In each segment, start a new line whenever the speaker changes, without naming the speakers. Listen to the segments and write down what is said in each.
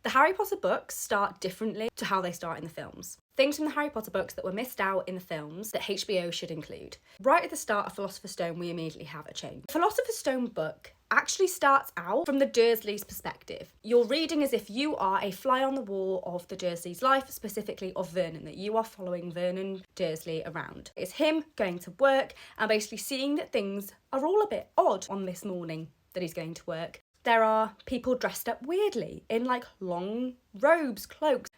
The Harry Potter books start differently to how they start in the films. Things from the Harry Potter books that were missed out in the films that HBO should include. Right at the start of Philosopher's Stone, we immediately have a change. The Philosopher's Stone book actually starts out from the Dursleys' perspective. You're reading as if you are a fly on the wall of the Dursleys' life, specifically of Vernon, that you are following Vernon Dursley around. It's him going to work and basically seeing that things are all a bit odd on this morning that he's going to work. There are people dressed up weirdly in like long robes, cloaks,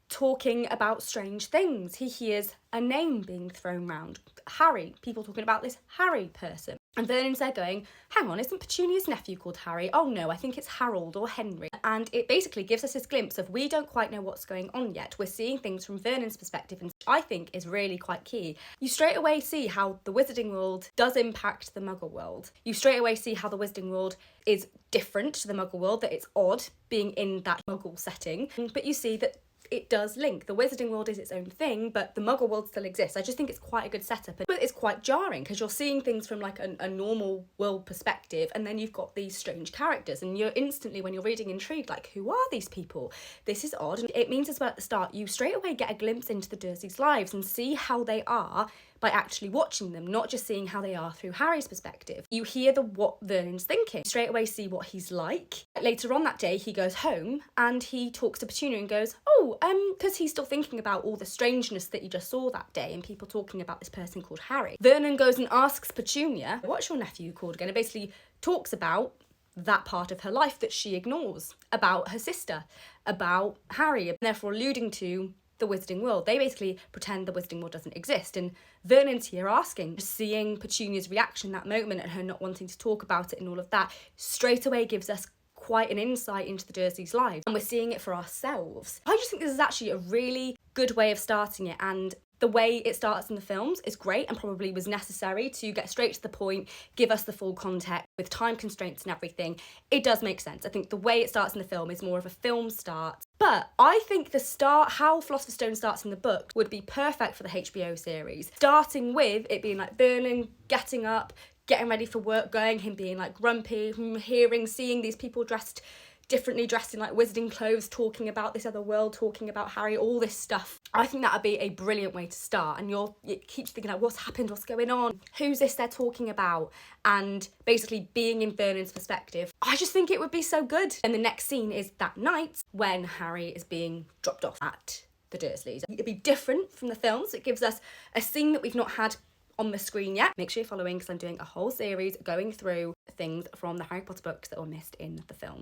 talking about strange things. He hears a name being thrown round. Harry, people talking about this Harry person. And Vernon's there going, hang on, isn't Petunia's nephew called Harry? Oh no, I think it's Harold or Henry. And it basically gives us this glimpse of we don't quite know what's going on yet. We're seeing things from Vernon's perspective, and I think is really quite key. You straight away see how the Wizarding World does impact the Muggle world. You straight away see how the Wizarding World is different to the Muggle world, that it's odd being in that Muggle setting. But you see that it does link. The Wizarding World is its own thing, but the Muggle world still exists. I just think it's quite a good setup. But it's quite jarring because you're seeing things from like a normal world perspective, and then you've got these strange characters, and you're instantly, when you're reading, intrigued, like, who are these people? This is odd. And it means as well at the start, you straight away get a glimpse into the Dursleys' lives and see how they are by actually watching them, not just seeing how they are through Harry's perspective. You hear what Vernon's thinking. You straight away see what he's like. Later on that day, he goes home and he talks to Petunia and goes, because he's still thinking about all the strangeness that you just saw that day and people talking about this person called Harry. Vernon goes and asks Petunia, what's your nephew called again? It basically talks about that part of her life that she ignores, about her sister, about Harry, and therefore alluding to the Wizarding World. They basically pretend the Wizarding World doesn't exist, and Vernon's here asking, seeing Petunia's reaction that moment and her not wanting to talk about it and all of that, straight away gives us quite an insight into the Dursleys' lives, and we're seeing it for ourselves. I just think this is actually a really good way of starting it, and the way it starts in the films is great and probably was necessary to get straight to the point, give us the full context with time constraints and everything. It does make sense. I think the way it starts in the film is more of a film start. But I think the start, how Philosopher's Stone starts in the book, would be perfect for the HBO series. Starting with it being like Vernon getting up, getting ready for work, going, him being like grumpy, seeing these people dressed in like wizarding clothes, talking about this other world, talking about Harry, all this stuff. I think that would be a brilliant way to start, and it keeps thinking like, what's happened, what's going on, who's this they're talking about, and basically being in Vernon's perspective. I just think it would be so good. And the next scene is that night when Harry is being dropped off at the Dursleys. It'd be different from the films. It gives us a scene that we've not had on the screen yet. Make sure you're following because I'm doing a whole series going through things from the Harry Potter books that were missed in the film.